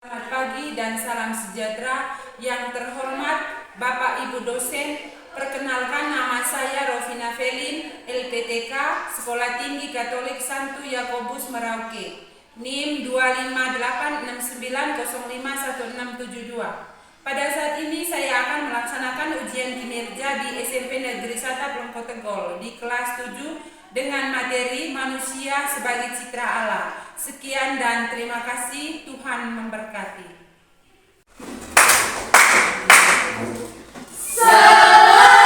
Selamat pagi dan salam sejahtera. Yang terhormat Bapak Ibu dosen, perkenalkan nama saya Rovina Felin, LPTK, Sekolah Tinggi Katolik Santo Yakobus Merauke, NIM 25869051672. Pada saat ini saya akan melaksanakan ujian kinerja di SMP Negeri 1 Plongko Tegol di kelas 7 dengan materi manusia sebagai citra Allah. Sekian dan terima kasih, Tuhan memberkati.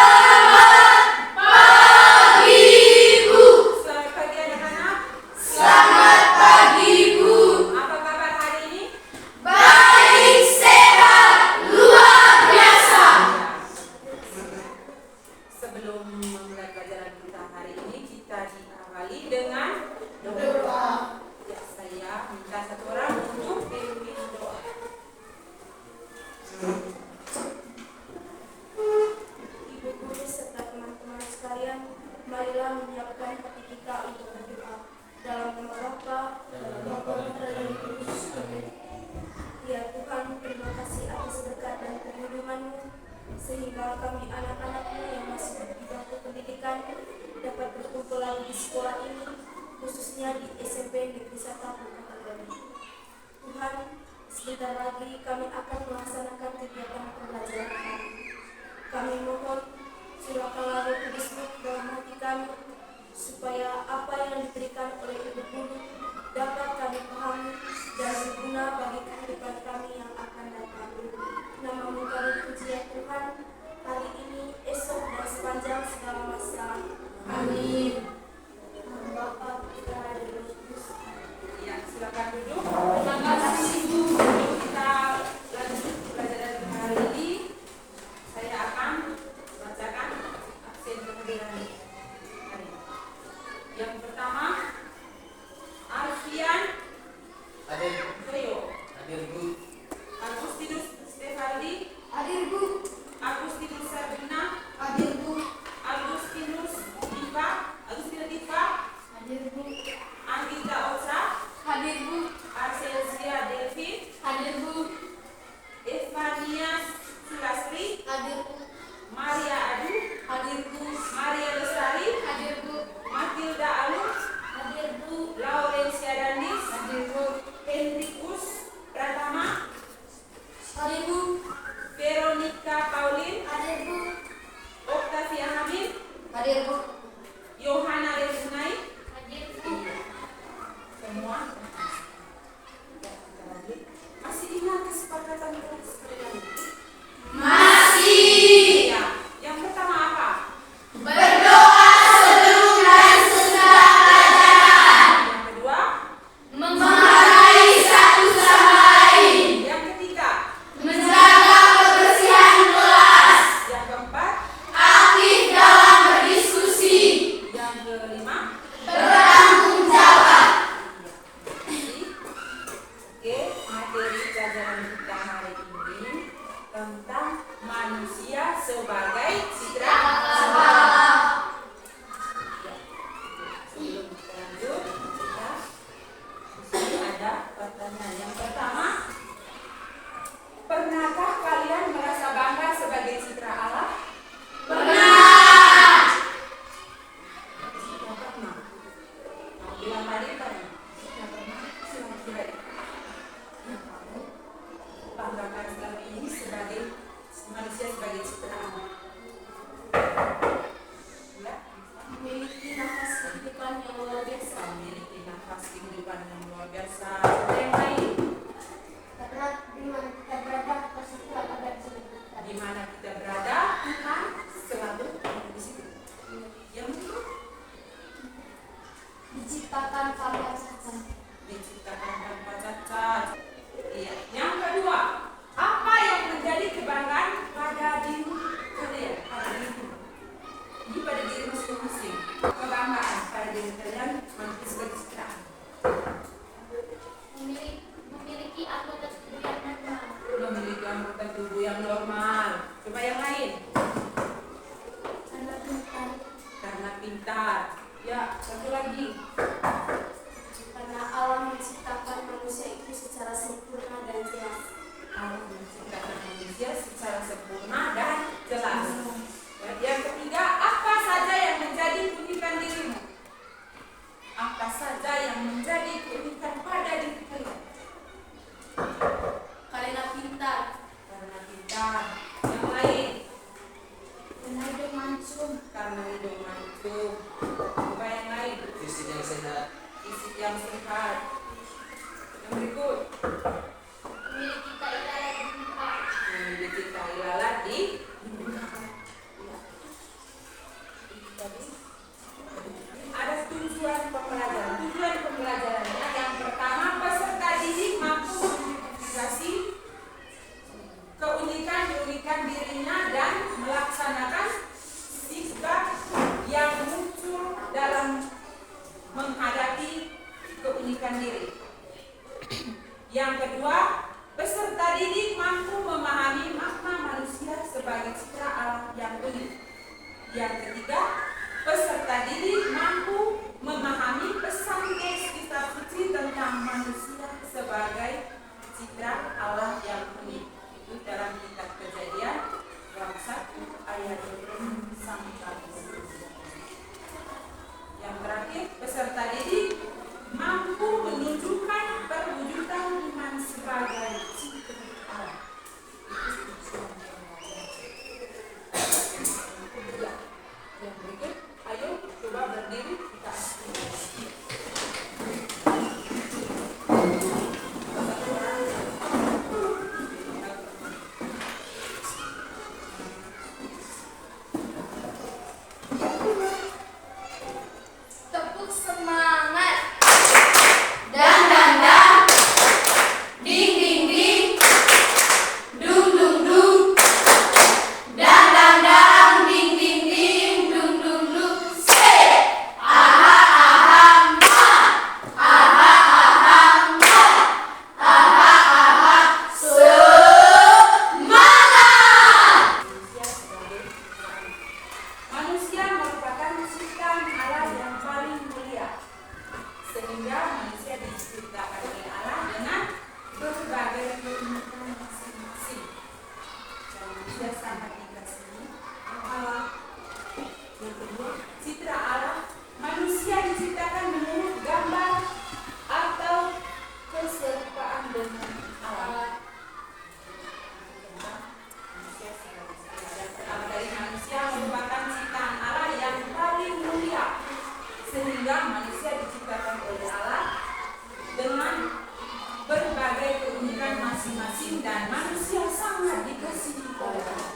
Selamat pagi, Bu. Selamat pagi anak-anak. Selamat pagi, Bu. Apa kabar hari ini? Baik, sehat, luar biasa. Sebelum memulai pelajaran kita hari ini, kita diawali dengan Doa. Ya, saya minta satu orang untuk pimpin doa. Ibu guru serta teman-teman sekalian, marilah menyiapkan hati kita untuk berdoa. Dalam nama Bapa, dalam Bapa dan Roh Kudus. Amin. Ya Tuhan, terima kasih atas berkat dan perlindungan-Mu, sehingga kami anak-anak-Mu yang masih di bangku pendidikan dapat berkumpul lagi di sekolah ini, khususnya di SMP Negeri 1 Plongko Tegol. Tuhan, sebentar lagi kami akan melaksanakan kegiatan pembelajaran kami. Kami mohon curahkanlah Roh Kudus-Mu dalam hati kami, supaya apa yang diberikan oleh Ibu Guru dapat kami pahami dan berguna bagi kehidupan kami yang akan datang. Nama-Mu kami puji ya Tuhan, hari ini, esok, dan sepanjang segala masa. Amin. Nama Bapa, Putra, dan Roh Kudus. Ya, silakan duduk. Terima kasih, Bu. Sebelum kita lanjut pelajaran hari ini, saya akan bacakan absen kehadiran hari ini. Yang pertama, Alfian Hadir, Toyo, hadir Bu. Agustinus Stefaldi, Hadir Bu. Agustinus Sabina, Hadir Bu. Agustinus Diva, Hadir Bu. Anggita Osa, Hadir Bu. Arselsia Delvi, Hadir Bu. Evania Sulastri, Hadir Bu. Maria Adu, Hadir Bu. Maria Lestari, Hadir Bu. Matilda Alus, Hadir Bu. Laurencia Dandis, Hadir Bu. Hendrikus Pratama, Hadir Bu. Veronica Paulin, Hadir Bu. Octavia Hamid, Hadir Bu. Yohana Resunai, Hadir Bu. semua. Masih ingat kesepakatan kita sekali lagi? Masih Ya, yang pertama apa? berdoa sebelum dan sesudah pelajaran, Yang kedua? menghargai satu sama lain, Yang ketiga? menjaga kebersihan kelas, Yang keempat? aktif dalam berdiskusi, Yang kelima? bertanggung jawab. Oke, materi pelajaran kita hari ini tentang manusia sebagai citra Allah. Ya, sebelum kita lanjut, kita di sini ada pertanyaan. Yang pertama, pernahkah kalian merasa bangga sebagai citra Allah? Benar. Tidak pernah. Mau bilang tadi pernah? Tidak pernah. Silahkan kira. Kamu banggakan sekali ini sebagai manusia sebagai citra Allah. Ya, Memiliki nafas kehidupan yang luar biasa. memiliki nafas kehidupan yang luar biasa. Ada yang lain? Karena di mana kita berada, pasti Tuhan ada di sini. Di mana kita berada, Tuhan selalu ada di situ. Yang kedua, Diciptakan tanpa cacat. diciptakan tanpa cacat. Iya. Yang kedua, apa yang menjadi kebanggaan pada diri kalian? Pada diri. Ini pada diri masing-masing. Kebanggaan pada diri kalian manusia sebagai citra. Memiliki anggota tubuh yang normal. Memiliki anggota tubuh yang normal. Coba yang lain. Karena pintar. Karena pintar. Ya, satu lagi. Karena Allah menciptakan manusia itu secara sempurna dan jelas. Allah menciptakan manusia secara sempurna dan jelas. Yang ketiga, apa saja yang menjadi keunikan dirimu? Apa saja yang menjadi keunikan pada diri kalian? Karena pintar, Karena pintar. Yang lain? karena hidup mancung, Karena hidung mancung. Apa yang lain? Fisik yang sehat. Fisik yang sehat. Yang berikut, memiliki kaidah yang pintar. memiliki keilalat di ada tujuan pembelajaran. Tujuan pembelajarannya yang pertama, peserta didik mampu mengidentifikasi keunikan dirinya dan melaksanakan sikap yang muncul dalam menghadapi keunikan diri. Yang kedua, peserta didik mampu memahami makna manusia sebagai citra Allah yang unik. Yang ketiga, peserta didik mampu memahami pesan teks kitab suci tentang manusia sebagai citra Allah yang unik. Itu dalam kitab Kejadian bab 1 ayat 20 sampai 10. Yang terakhir, peserta didik mampu menunjukkan perwujudan iman sebagai citra Allah. Itu tujuan pembelajaran. Yang berikut, ayo coba berdiri kita aktifkan. Tepuk semangat. Dan ding ding ding, dung dung dung, dan ding ding ding, dung dung dung. Say, aha aha ma, aha aha ma, aha aha semangat. Manusia merupakan ciptaan Allah yang paling mulia, sehingga manusia diciptakan oleh Allah dengan berbagai keunikan masing-masing. Dan manusia sangat dikasihi Allah. Yang kedua, citra Allah. Manusia diciptakan menurut gambar atau keserupaan dengan Allah. Manusia merupakan ciptaan Allah yang paling mulia, sehingga manusia diciptakan oleh Allah dengan berbagai keunikan masing-masing dan manusia sangat dikasihi oleh Allah.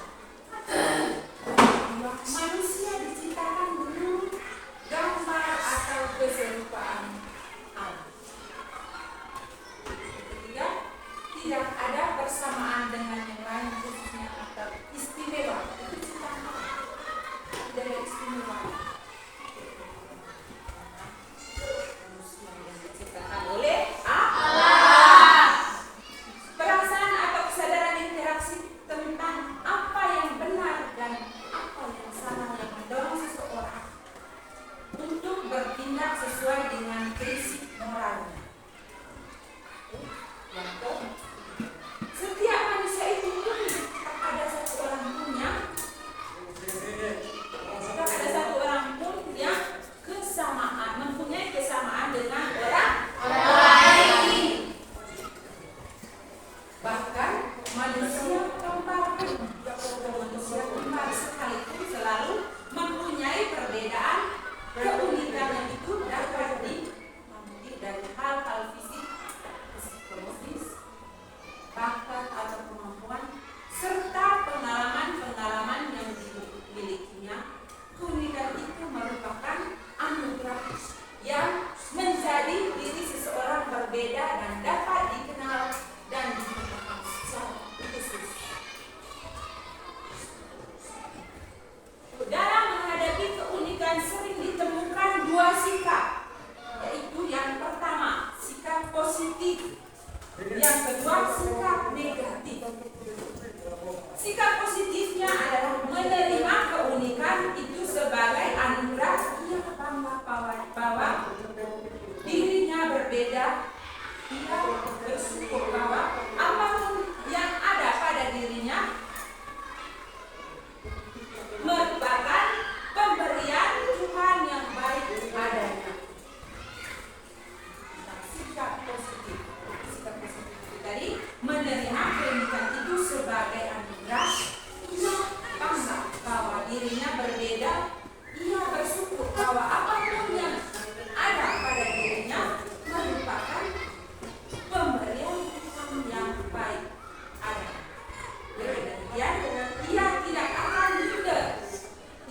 Manusia diciptakan menurut gambar atau keserupaan Allah. Ketiga, tidak ada persamaan dengan yang lain, khususnya atau istimewa. Itu ciptaan Allah. Tidak ada istimewa. Manusia yang diciptakan oleh Allah. Perasaan atau kesadaran interaksi tentang apa yang benar dan apa yang salah yang mendorong seseorang untuk bertindak sesuai dengan prinsip moralnya. Yang keempat, setiap manusia itu unik. Tak ada satu orang pun yang kesamaan, mempunyai kesamaan dengan orang Lain. bahkan manusia kembar sekalipun selalu mempunyai perbedaan. Keunikan yang itu dapat dimengerti dari hal-hal fisik, psikologis, bakat atau kemampuan, serta pengalaman-pengalaman yang dimilikinya. Keunikan itu merupakan anugerah yang menjadi diri seseorang berbeda dan dapat dikenal dan dikembangkan secara khusus. menerima pernikahan itu sebagai anugerah, ia bangga bahwa dirinya berbeda, ia bersyukur bahwa apapun yang ada pada dirinya merupakan pemberian Tuhan yang baik ada. Demikian, ia tidak akan minder,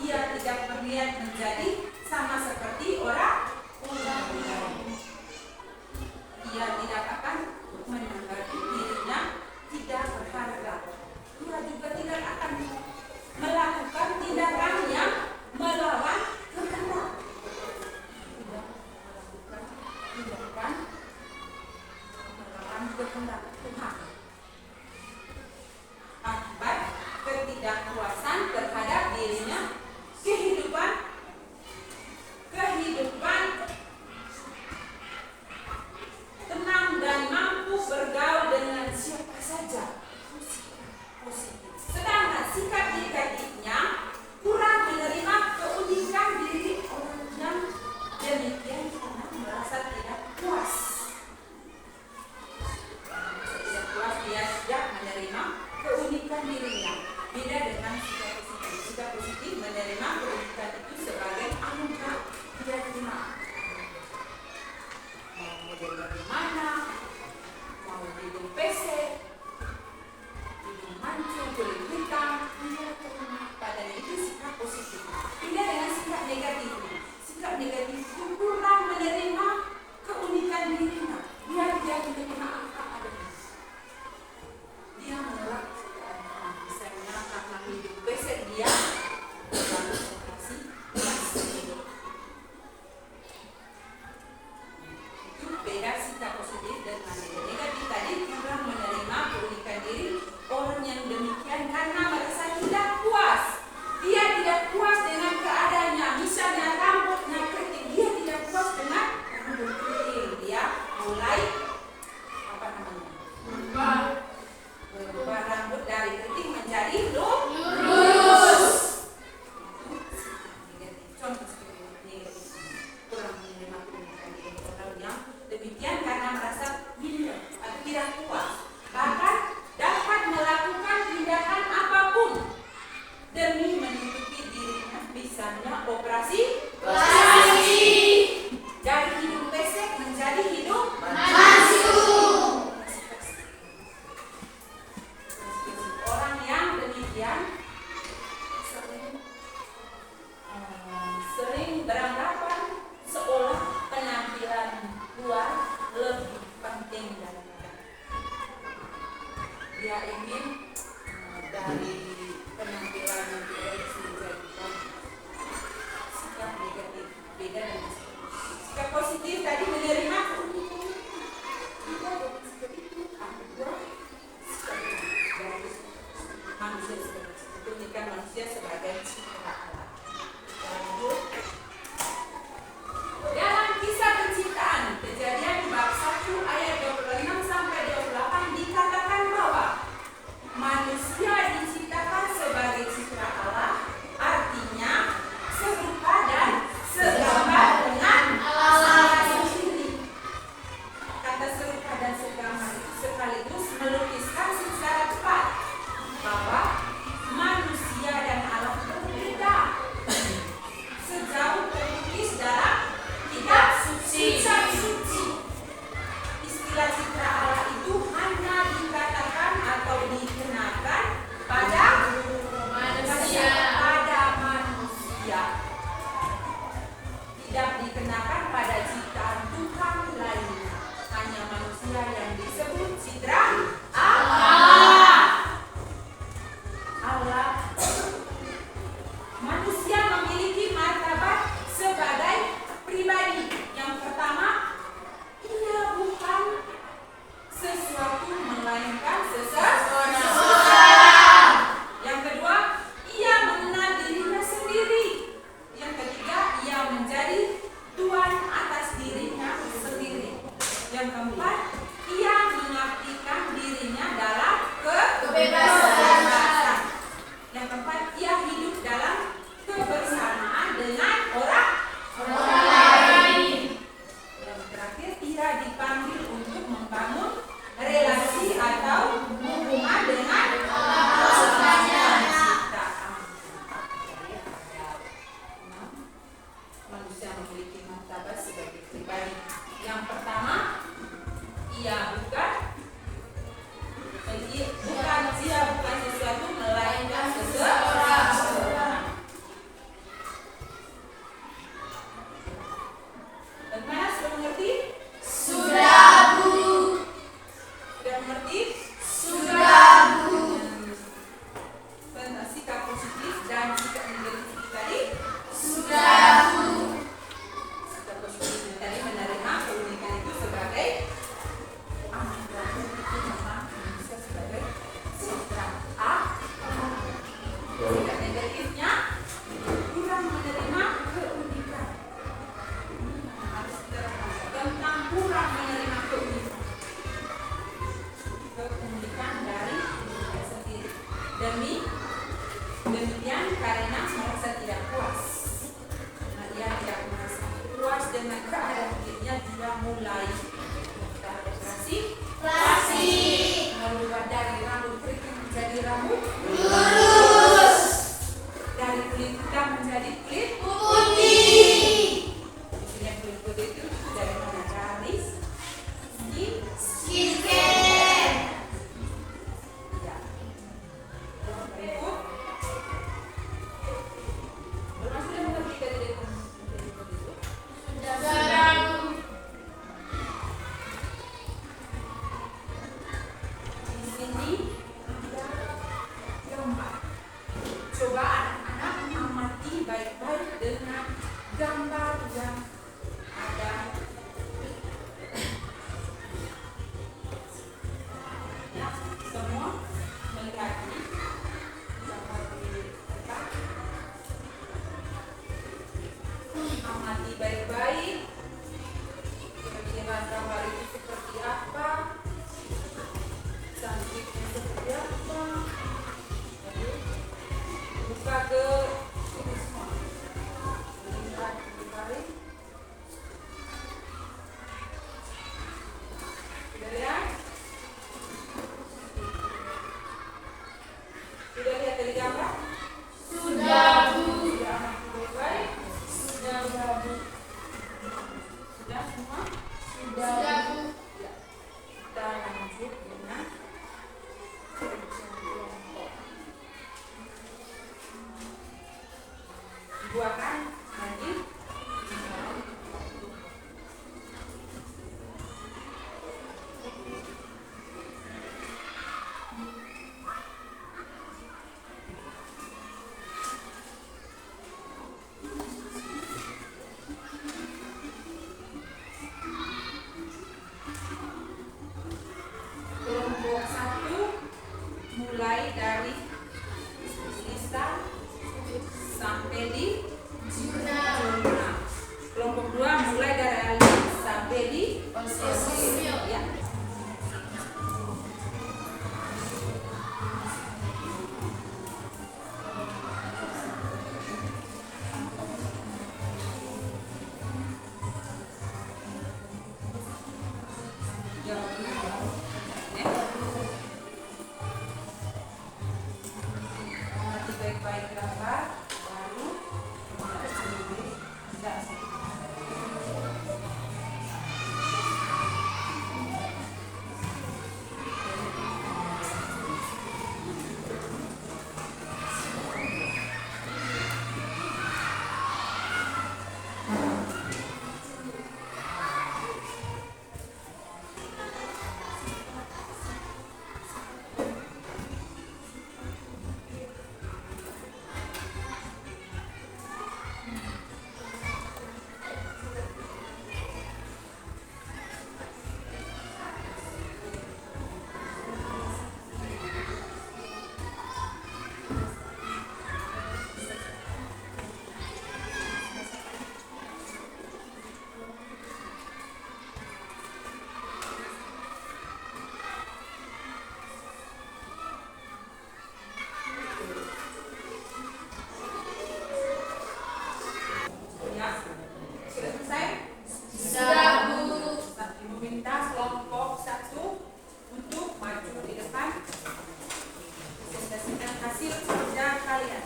ia tidak berniat menjadi sama seperti orang lain. Ia tidak akan menganggap dirinya tidak berharga. Ia juga tidak akan melakukan tindakan yang melawan kehendak. Tidak melakukan tindakan melawan kehendak Tuhan. Akibat ketidakpuasan terhadap dirinya, kehidupan tenang dan mampu bergaul dengan siapa saja, positif. Sedangkan sikap negatifnya kurang menerima keunikan diri orang yang demikian karena merasa tidak puas. Tidak puas, dia tidak menerima keunikan dirinya. Beda dengan sikap positif. Sikap positif menerima keunikan itu sebagai anugerah, dia terima. Mau model bagaimana, mau hidung pesek, hidung mancung, kulit hitam, dia terima. Padahal itu sikap positif. Beda dengan sikap negatif. Sikap negatif itu kurang menerima keunikan dirinya. Dia tidak menerima apa adanya. Dia menolak keadaan. Misalnya karena hidung pesek dia lalu operasi plastik. Itu beda sikap positif dengan negatif. Tadi kurang menerima keunikan diri orang yang demikian karena merasa tidak puas. Dia tidak puas dengan keadaannya. Misalnya rambutnya keriting, dia tidak puas dengan rambut keriting. Dia mulai berubah rambut dari keriting menjadi lurus. Contoh seperti negatif, kurang menerima keunikan diri orang yang demikian karena merasa minder atau tidak puas. Bahkan dapat melakukan tindakan apapun demi menutupi dirinya, misalnya operasi dari hidung pesek menjadi hidung mancung. Orang yang demikian sering beranggapan seolah penampilan luar lebih penting daripada dia ingin dari penampilan yang direksi menjadi sikap negatif. Beda dengan sikap positif tadi menerima keunikan kita seperti itu. Kedua, sikap dari manusia sebagai keunikan manusia sebagai citra Allah. Dalam kisah penciptaan Kejadian bab 1 ayat 26 sampai 28 dikatakan bahwa manusia diciptakan sebagai citra Allah, artinya serupa dan segambar dengan Allah sendiri. Demikian karena merasa tidak puas. Nah, ia tidak merasa puas dengan keadaan dirinya, dia mulai operasi merubah dari rambut keriting menjadi rambut lurus, dari kulit hitam menjadi kulit putih, Maksudnya kulit putih itu dari mana? Dari skincare, ya. Berikut Belum sudah mengerti dari itu? sudah, Di sini ada gambar. Coba anak-anak amati baik-baik dengan gambar yang ada. Ya, semua melihat ini gambar di depan. Amati baik-baik. Kira-kira gambar itu seperti apa? Cantiknya seperti apa? Jadi, buka ke ini semua. Lihat baik-baik. Sudah lihat? Sudah lihat dari gambar? sudah Bu, Sudah amati baik-baik. sudah Bu, Sudah semua? sudah Bu. Ya. Kita lanjut dengan ujian kelompok. Buahkan lagi. Kelompok 1 mulai dari Lisa sampai di jurnal. Kelompok 2 mulai dari Ali sampai di Posisi. ya. Jawab dulu. Ya. Amati baik-baik gambar, baru tidak. Ya. Sudah selesai? Sudah Bu, Ibu minta kelompok 1 untuk maju di depan presentasikan hasil kerja kalian.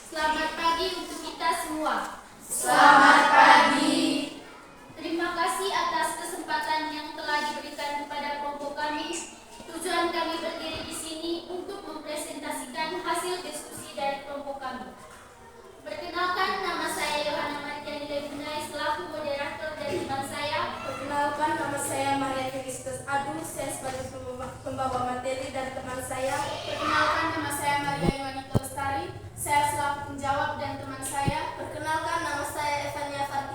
selamat pagi untuk kita semua. Selamat pagi. Terima kasih atas kesempatan yang telah diberikan kepada kelompok kami. Tujuan kami berdiri di sini untuk mempresentasikan hasil diskusi dari kelompok kami. Perkenalkan, nama saya Yohana Martiani Lebunai selaku moderator dan teman saya. Perkenalkan, nama saya Maria Kristus Adu, saya sebagai pembawa materi dan teman saya. Perkenalkan, nama saya Maria Yohanita Lestari, saya selaku penjawab dan teman saya. Perkenalkan, nama saya Evania Fardana.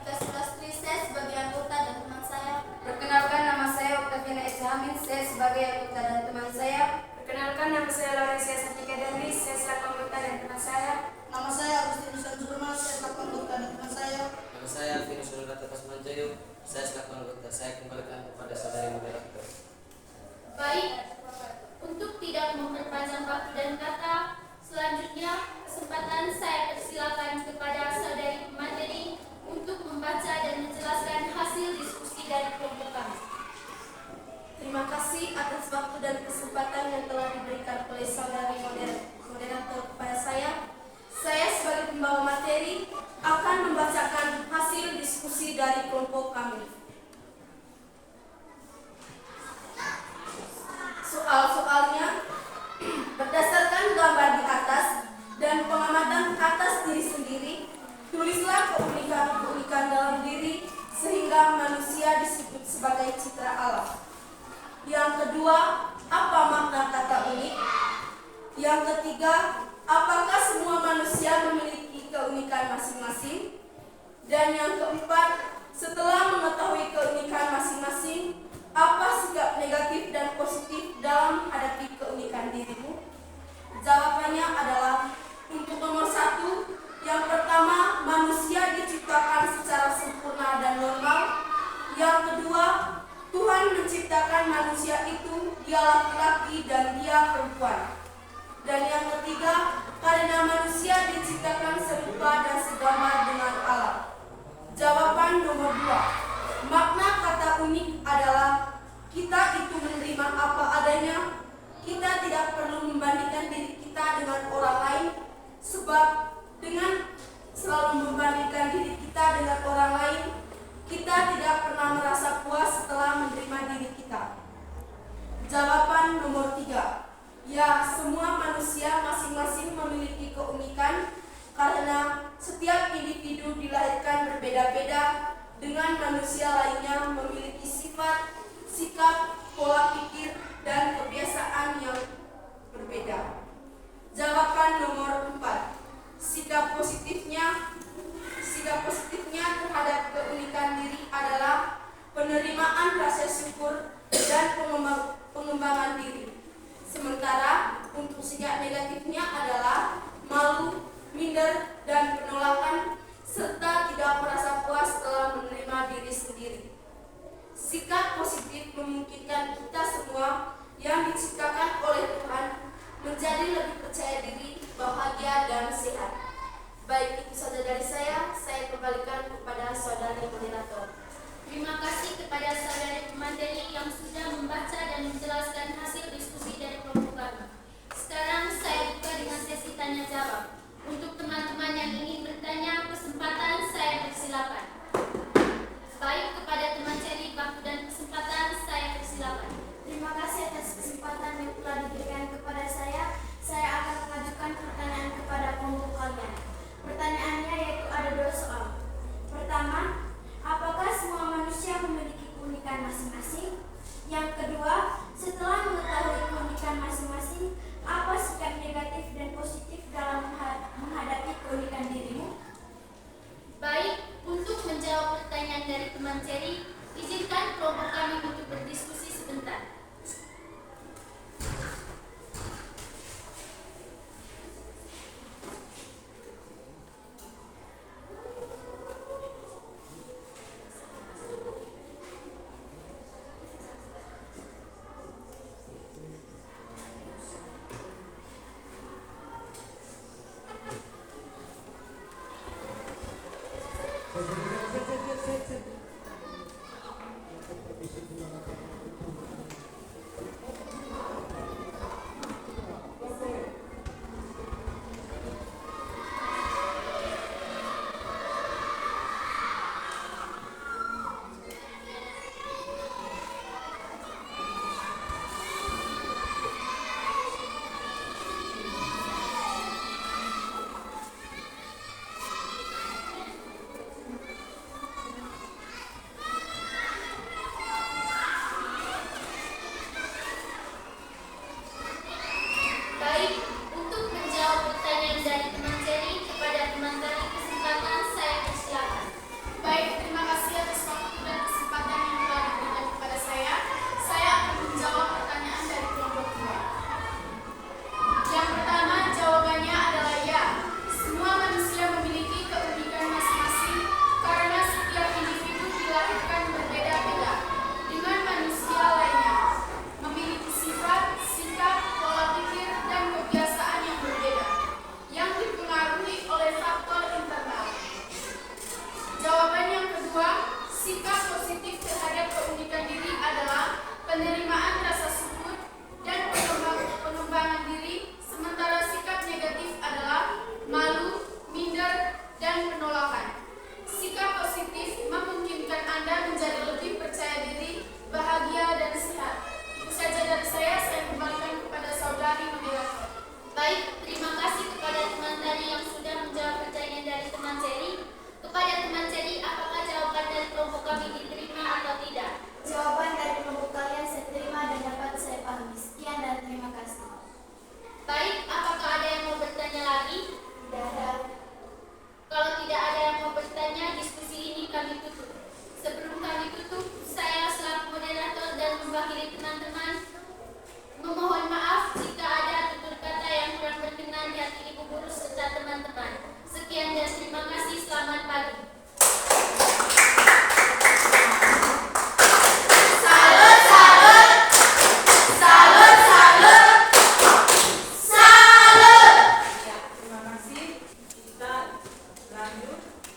sebagai anggota dan teman saya. Perkenalkan, nama saya Laurencia Satika Dennis, saya selaku anggota dan teman saya. Nama saya Agustinus Tanjurma, saya selaku anggota dan teman saya. Nama saya Alvinus Nurgata Pasmanjoyo, saya selaku anggota. Saya kembalikan kepada saudari moderator. Baik, untuk tidak memperpanjang waktu dan kata, selanjutnya kesempatan saya persilakan kepada saudari pemateri untuk membaca dan menjelaskan hasil diskusi dari kelompok kami. Terima kasih atas waktu dan kesempatan yang telah diberikan oleh saudari moderator kepada saya. Saya sebagai pembawa materi akan membacakan hasil diskusi dari kelompok kami. Soal-soalnya berdasarkan gambar di atas dan pengamatan atas diri sendiri, tulislah keunikan dalam diri sehingga manusia disebut sebagai citra alam. Yang kedua, apa makna kata unik? Yang ketiga, apakah semua manusia memiliki keunikan masing-masing? Dan yang keempat, setelah mengetahui keunikan masing-masing, apa sikap negatif dan positif dalam menghadapi keunikan dirimu? Jawabannya adalah untuk nomor 1, yang pertama, manusia diciptakan secara sempurna dan normal. Yang kedua, Tuhan menciptakan manusia itu, dia laki-laki dan dia perempuan. Dan yang ketiga, karena manusia diciptakan serupa dan segambar dengan alam. Jawaban nomor 2, makna kata unik adalah kita itu menerima apa adanya. Kita tidak perlu membandingkan diri kita dengan orang lain, sebab dengan selalu membandingkan diri kita dengan orang lain, kita tidak pernah merasa puas setelah menerima diri kita. Jawaban nomor 3, ya, semua manusia masing-masing memiliki keunikan karena setiap individu dilahirkan berbeda-beda dengan manusia lainnya memiliki sifat, sikap, pola pikir, dan kebiasaan yang berbeda. Jawaban nomor 4, sikap positifnya terhadap keunikan diri adalah penerimaan rasa syukur dan pengembangan diri. Sementara untuk sikap negatifnya adalah malu, minder, dan penolakan, serta tidak merasa puas setelah menerima diri sendiri. Sikap positif memungkinkan kita semua yang diciptakan oleh Tuhan menjadi lebih percaya diri, bahagia, dan sehat. Baik, itu saja dari saya kembalikan kepada saudari moderator. Terima kasih kepada saudari pemateri yang sudah membaca dan menjelaskan hasil diskusi dari kelompok kami. Sekarang saya buka dengan sesi tanya jawab. Untuk teman-teman yang ingin bertanya, kesempatan saya persilakan. Baik, kepada teman Ceri, waktu dan kesempatan saya persilakan. Terima kasih atas kesempatan yang telah diberikan kepada saya. Saya akan mengajukan pertanyaan kepada kelompok kalian. Pertanyaannya yaitu ada 2 soal. Pertama, apakah semua manusia memiliki keunikan masing-masing? Yang kedua, setelah mengetahui keunikan masing-masing, apa sikap negatif dan positif dalam menghadapi keunikan dirimu? Baik, untuk menjawab pertanyaan dari teman Ceri, izinkan kelompok kami untuk berdiskusi sebentar.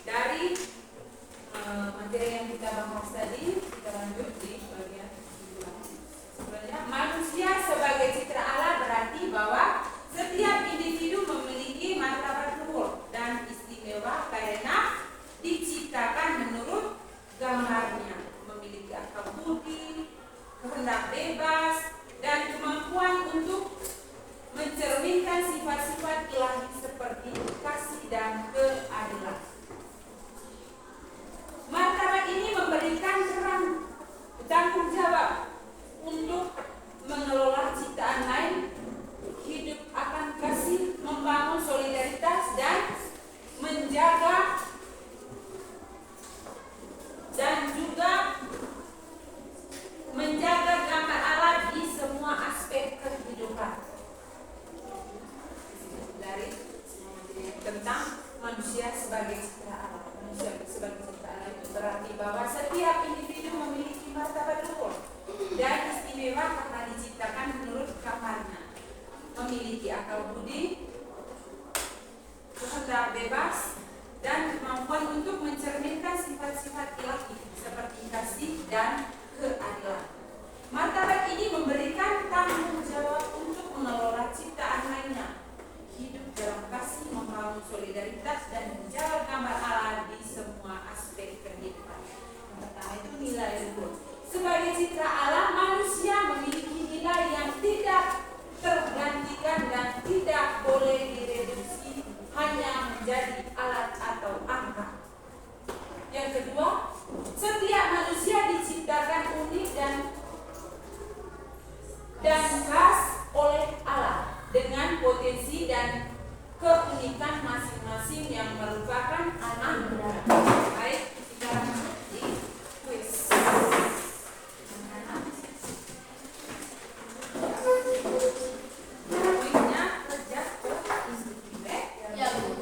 Dari materi yang kita bahas tadi, kita lanjut di bagian sebenarnya manusia sebagai citra Allah berarti bahwa setiap individu memiliki martabat luhur dan istimewa karena diciptakan menurut gambarnya, memiliki akal budi, kehendak bebas, dan kemampuan untuk mencerminkan sifat-sifat ilahi seperti kasih dan keadilan. Martabat ini memberikan peran tanggung jawab untuk mengelola ciptaan lain, hidup akan kasih, membangun solidaritas, dan menjaga gambar Allah di semua aspek kehidupan. Dari tentang manusia sebagai cipta Allah. Manusia sebagai cipta Allah itu berarti bahwa setiap individu memiliki martabat luhur dan istimewa karena diciptakan menurut gambarnya, memiliki akal budi, kehendak bebas, dan kemampuan untuk mencerminkan sifat-sifat ilahi seperti kasih dan keadilan. Martabat ini memberikan tanggung jawab untuk mengelola ciptaan lainnya, hidup dalam kasih, membangun solidaritas, dan menjaga gambar Allah di semua aspek kehidupan. Yang pertama itu nilai luhur. Sebagai citra Allah, manusia memiliki nilai yang tidak tergantikan dan tidak boleh direduksi hanya menjadi alat atau angka. Yang kedua, setiap manusia diciptakan unik dan khas oleh Allah dengan potensi dan keunikan masing-masing yang merupakan anugerah. Baik, kita lanjut di kuis. Kuisnya kerja ke institut. Ya, Bu.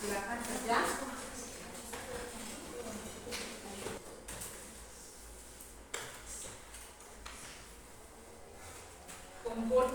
Silakan kerja. Kumpul.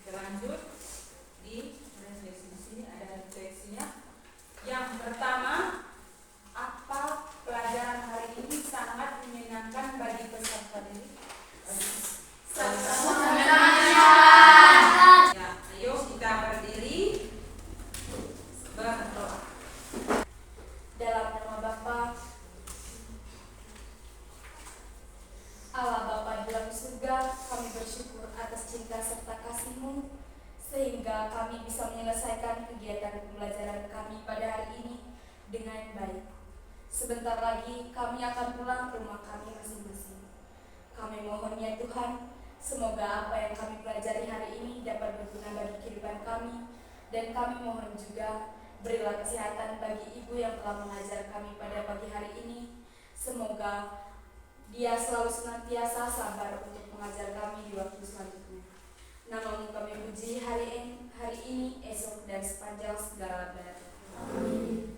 Lanjut di refleksi. Di sini ada refleksinya. Yang pertama, apa pelajaran hari ini sangat menyenangkan bagi peserta didik? Ya, ayo kita berdiri berdoa. Dalam nama Bapa, Allah Bapa di dalam surga, kami bersyukur atas cinta serta kasih-Mu sehingga kami bisa menyelesaikan kegiatan pembelajaran kami pada hari ini dengan baik. Sebentar lagi kami akan pulang ke rumah kami masing-masing. Kami mohon ya Tuhan, semoga apa yang kami pelajari hari ini dapat berguna bagi kehidupan kami, dan kami mohon juga berilah kesehatan bagi Ibu yang telah mengajar kami pada pagi hari ini. Semoga Dia selalu senantiasa sabar untuk mengajar kami di waktu selanjutnya. Nama-Mu kami puji hari ini, esok, dan sepanjang segala abad. Amin.